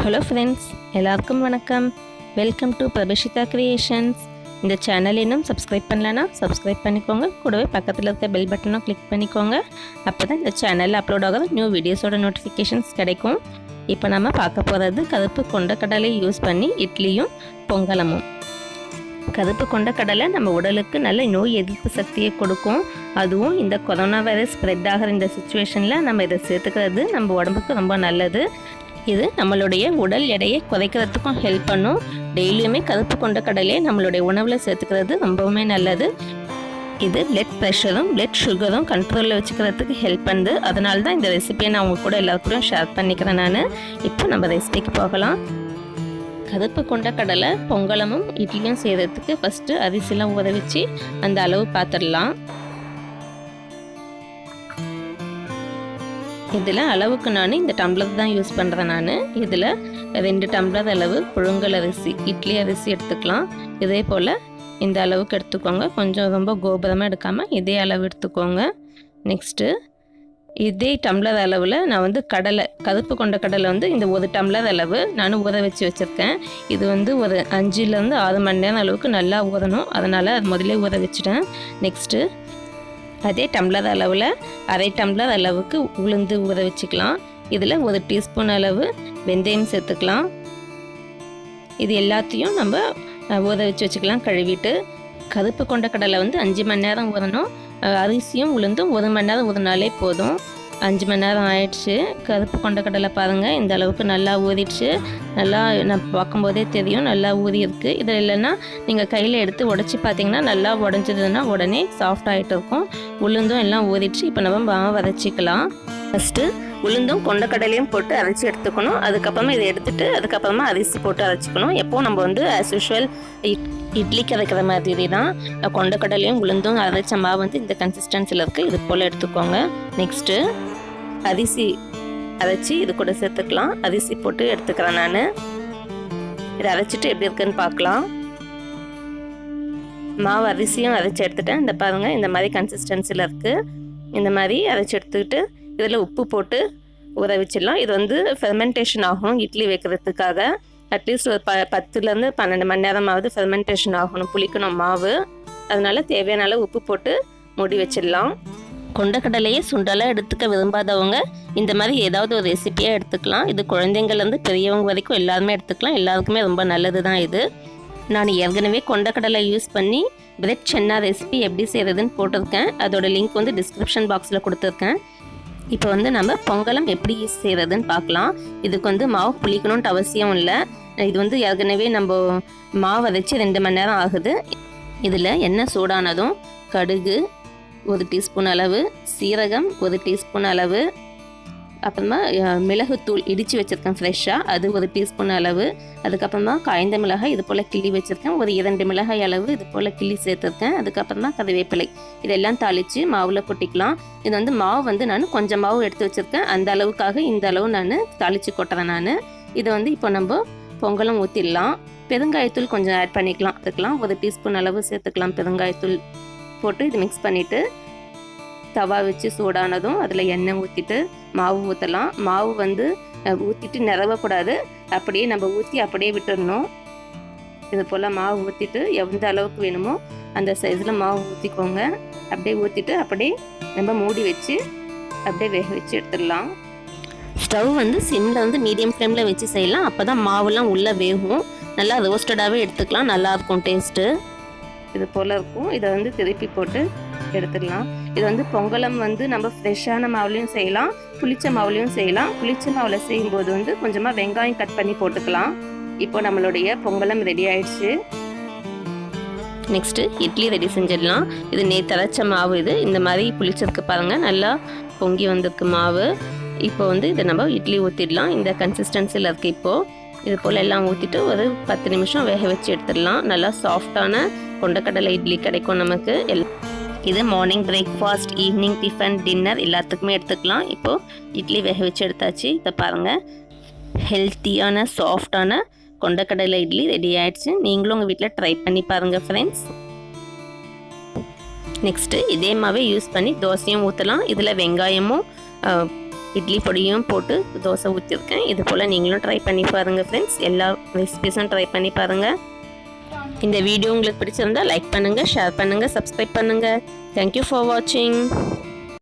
Hello friends, எல்லாருக்கும் வணக்கம். Welcome to Prabhashitha creations. இந்த சேனல் இன்னும் சப்ஸ்கிரைப் பண்ணலன்னா சப்ஸ்கிரைப் பண்ணிக்கோங்க. கூடவே பக்கத்தில் இருக்க பெல் பட்டனும் கிளிக் பண்ணிக்கோங்க. அப்போ தான் இந்த சேனலில் அப்லோட் ஆகிற நியூ வீடியோஸோட நோட்டிஃபிகேஷன்ஸ் கிடைக்கும். இப்போ நம்ம பார்க்க போகிறது கருப்பு கொண்டக்கடலை யூஸ் பண்ணி இட்லியும் பொங்கலமும். கருப்பு கொண்டக்கடலை நம்ம உடலுக்கு நல்ல நோய் எதிர்ப்பு சக்தியை கொடுக்கும். அதுவும் இந்த கொரோனா வைரஸ் ஸ்ப்ரெட் ஆகிற இந்த சுச்சுவேஷனில் நம்ம இதை சேர்த்துக்கிறது நம்ம உடம்புக்கு ரொம்ப நல்லது. இது நம்மளுடைய உடல் எடையை குறைக்கிறதுக்கும் ஹெல்ப் பண்ணும். டெய்லியுமே கருப்பு கொண்டக்கடலையை நம்மளுடைய உணவில் சேர்த்துக்கிறது ரொம்பவுமே நல்லது. இது பிளட் ப்ரெஷரும் பிளட் சுகரும் கண்ட்ரோலில் வச்சுக்கிறதுக்கு ஹெல்ப் பண்ணுது. அதனால தான் இந்த ரெசிபியை நான் உங்க கூட எல்லாருக்கும் ஷேர் பண்ணிக்கிறேன். நான் இப்போ நம்ம ரெசிபிக்கு போகலாம். கருப்பு கொண்டக்கடலை பொங்கலமும் இட்லியும் செய்கிறதுக்கு ஃபஸ்ட்டு அரிசிலாம் ஊற வச்சு அந்த அளவு பார்த்துடலாம். இதில் அளவுக்கு நான் இந்த டம்ளர் தான் யூஸ் பண்ணுறேன். நான் இதில் 2 டம்ளர் அளவு புழுங்கல் அரிசி, இட்லி அரிசி எடுத்துக்கலாம். இதே போல் இந்த அளவுக்கு எடுத்துக்கோங்க. கொஞ்சம் ரொம்ப கோபுரமாக எடுக்காமல் இதே அளவு எடுத்துக்கோங்க. நெக்ஸ்ட்டு இதே டம்ளர் அளவில் நான் கருப்பு கொண்ட கடலை இந்த 1 டம்ளர் அளவு நான் ஊற வச்சு வச்சுருக்கேன். இது ஒரு 5 6 மணி நேரம் அளவுக்கு நல்லா ஊறணும். அதனால் அது முதலே ஊற வச்சுட்டேன். நெக்ஸ்ட்டு அதே டம்ளர் அளவில் 1/2 டம்ளர் அளவுக்கு உளுந்து ஊற வச்சுக்கலாம். இதில் 1 டீஸ்பூன் அளவு வெந்தயம் சேர்த்துக்கலாம். இது எல்லாத்தையும் நம்ம ஊற வச்சுக்கலாம் கழுவிட்டு. கருப்பு கொண்டக்கடலை 5 மணி நேரம் ஊறணும். அரிசியும் உளுந்தும் 1 மணி நேரம் ஊறினாலே போதும். 5 மணி நேரம் ஆயிடுச்சு. கருப்பு கொண்டக்கடலை பாருங்கள், இந்த அளவுக்கு நல்லா ஊறிடுச்சு. நல்லா நான் பார்க்கும்போதே தெரியும் நல்லா ஊறி இருக்குது. இதில் இல்லைன்னா நீங்கள் கையில் எடுத்து உடச்சி பார்த்தீங்கன்னா நல்லா உடஞ்சதுன்னா உடனே சாஃப்ட் ஆகிட்டு இருக்கும். உளுந்தும் எல்லாம் ஊறிடுச்சு. இப்போ நம்ம மாவு வதச்சிக்கலாம். ஃபஸ்ட்டு உளுந்தும் கொண்டக்கடலையும் போட்டு அரைச்சி எடுத்துக்கணும். அதுக்கப்புறமா இதை எடுத்துகிட்டு அதுக்கப்புறமா அரிசி போட்டு அரைச்சிக்கணும். எப்போது நம்ம ஆஸ் யூஷுவல் இட்லிக்கு அரைக்கிற மாதிரி தான் கொண்டக்கடலையும் உளுந்தும் அரைச்ச மாவு இந்த கன்சிஸ்டன்சியில் இருக்குது. இது போல் எடுத்துக்கோங்க. நெக்ஸ்ட்டு அரிசி அரைச்சி இது கூட சேர்த்துக்கலாம். அரிசி போட்டு எடுத்துக்கிறேன். நான் இதை அரைச்சிட்டு எப்படி இருக்குன்னு பார்க்கலாம். மாவு அரிசியும் அரைச்சி எடுத்துட்டேன். இந்த பாருங்கள், இந்த மாதிரி கன்சிஸ்டன்சியில் இருக்குது. இந்த மாதிரி அரைச்சி எடுத்துக்கிட்டு இதில் உப்பு போட்டு ஊற வச்சிடலாம். இது ஃபெர்மெண்டேஷன் ஆகணும் இட்லி வைக்கிறதுக்காக. அட்லீஸ்ட் ஒரு 10 12 மணி நேரமாவது ஃபெர்மெண்டேஷன் ஆகணும், புளிக்கணும் மாவு. அதனால் தேவையான அளவு உப்பு போட்டு மூடி வச்சிடலாம். கொண்டக்கடலையே சுண்டலாக எடுத்துக்க விரும்பாதவங்க இந்த மாதிரி ஏதாவது ஒரு ரெசிப்பியாக எடுத்துக்கலாம். இது குழந்தைங்கள்லேருந்து பெரியவங்க வரைக்கும் எல்லாருமே எடுத்துக்கலாம். எல்லாருக்குமே ரொம்ப நல்லது தான் இது. நான் ஏற்கனவே கொண்டக்கடலை யூஸ் பண்ணி பிரெட் சன்னா ரெசிபி எப்படி செய்கிறதுன்னு போட்டிருக்கேன். அதோட லிங்க் டிஸ்கிரிப்ஷன் பாக்ஸில் கொடுத்துருக்கேன். இப்போ நம்ம பொங்கலம் எப்படி செய்கிறதுன்னு பார்க்கலாம். இதுக்கு மாவு புளிக்கணுன்ட்டு அவசியம் இல்லை. இது ஏற்கனவே நம்ம மாவு வதச்சி 2 மணி நேரம் ஆகுது. இதில் எண்ணெய் சூடானதும் கடுகு 1 டீஸ்பூன் அளவு, சீரகம் 1 டீஸ்பூன் அளவு, அப்புறமா மிளகுத்தூள் இடித்து வச்சுருக்கேன் ஃப்ரெஷ்ஷாக, அது 1 டீஸ்பூன் அளவு. அதுக்கப்புறமா காய்ந்த மிளகாய் இது போல் கிள்ளி வச்சுருக்கேன். ஒரு 2 மிளகாய் அளவு இது போல் கிள்ளி சேர்த்துருக்கேன். அதுக்கப்புறமா கறிவேப்பிலை இதெல்லாம் தாளித்து மாவில் கொட்டிக்கலாம். இது மாவு நான் கொஞ்சம் மாவு எடுத்து வச்சுருக்கேன். அந்த அளவுக்காக இந்த அளவு நான் தாளித்து கொட்டுறேன். நான் இதை இப்போ நம்ம பொங்கலும் ஊற்றிடலாம். பெருங்காயத்தூள் கொஞ்சம் ஆட் பண்ணிக்கலாம். அதுக்கெலாம் 1 டீஸ்பூன் அளவு சேர்த்துக்கலாம். பெருங்காயத்தூள் போட்டு இது மிக்ஸ் பண்ணிவிட்டு தவா வச்சு சூடானதும் அதில் எண்ணெய் ஊற்றிட்டு மாவு ஊற்றலாம். மாவு ஊற்றிட்டு நிறவக்கூடாது. அப்படியே நம்ம ஊற்றி அப்படியே விட்டுடணும். இது போல் மாவு ஊற்றிட்டு எந்த அளவுக்கு வேணுமோ அந்த சைஸில் மாவு ஊற்றிக்கோங்க. அப்படியே ஊற்றிட்டு அப்படியே நம்ம மூடி வச்சு அப்படியே வேக வச்சு எடுத்துடலாம். ஸ்டவ் சிம்மில் மீடியம் ஃப்ளேமில் வச்சு செய்யலாம். அப்போ தான் மாவுலாம் உள்ளே வேகும். நல்லா ரோஸ்டடாகவே எடுத்துக்கலாம். நல்லாயிருக்கும் டேஸ்ட்டு. இது போல் இருக்கும். இதை திருப்பி போட்டு எடுத்துடலாம். இது பொங்கலம் நம்ம ஃப்ரெஷ்ஷான மாவுலையும் செய்யலாம், புளிச்ச மாவுலையும் செய்யலாம். புளிச்ச மாவில் செய்யும்போது கொஞ்சமாக வெங்காயம் கட் பண்ணி போட்டுக்கலாம். இப்போ நம்மளுடைய பொங்கலம் ரெடி ஆயிடுச்சு. நெக்ஸ்ட்டு இட்லி ரெடி செஞ்சிடலாம். இது நேற்று அரைச்ச மாவு. இது இந்த மாதிரி புளிச்சதுக்கு பாருங்கள், நல்லா பொங்கி வந்திருக்கு மாவு. இப்போ இதை நம்ம இட்லி ஊற்றிடலாம். இந்த கன்சிஸ்டன்சியில் இருக்குது. இப்போது இது போல் எல்லாம் ஊற்றிட்டு ஒரு 10 நிமிஷம் வேக வச்சு எடுத்துடலாம். நல்லா சாஃப்டான கொண்டக்கடலை இட்லி கிடைக்கும் நமக்கு. இது morning breakfast, evening tiffin, dinner எல்லாத்துக்குமே எடுத்துக்கலாம். இப்போது இட்லி வேக வச்சு எடுத்தாச்சு. இதை பாருங்கள், ஹெல்த்தியான சாஃப்டான கொண்டக்கடலை இட்லி ரெடி ஆகிடுச்சு. நீங்களும் உங்கள் வீட்டில் ட்ரை பண்ணி பாருங்கள் ஃப்ரெண்ட்ஸ். நெக்ஸ்ட்டு இதே மாவே யூஸ் பண்ணி தோசையும் ஊற்றலாம். இதில் வெங்காயமும் இட்லி பொடியும் போட்டு தோசை ஊற்றிருக்கேன். இது போல் நீங்களும் ட்ரை பண்ணி பாருங்கள் ஃப்ரெண்ட்ஸ். எல்லா ரெசிபீஸும் ட்ரை பண்ணி பாருங்கள். இந்த வீடியோ உங்களுக்கு பிடிச்சிருந்தால் லைக் பண்ணுங்கள், ஷேர் பண்ணுங்கள், சப்ஸ்கிரைப் பண்ணுங்கள். தேங்க்யூ ஃபார் வாட்சிங்.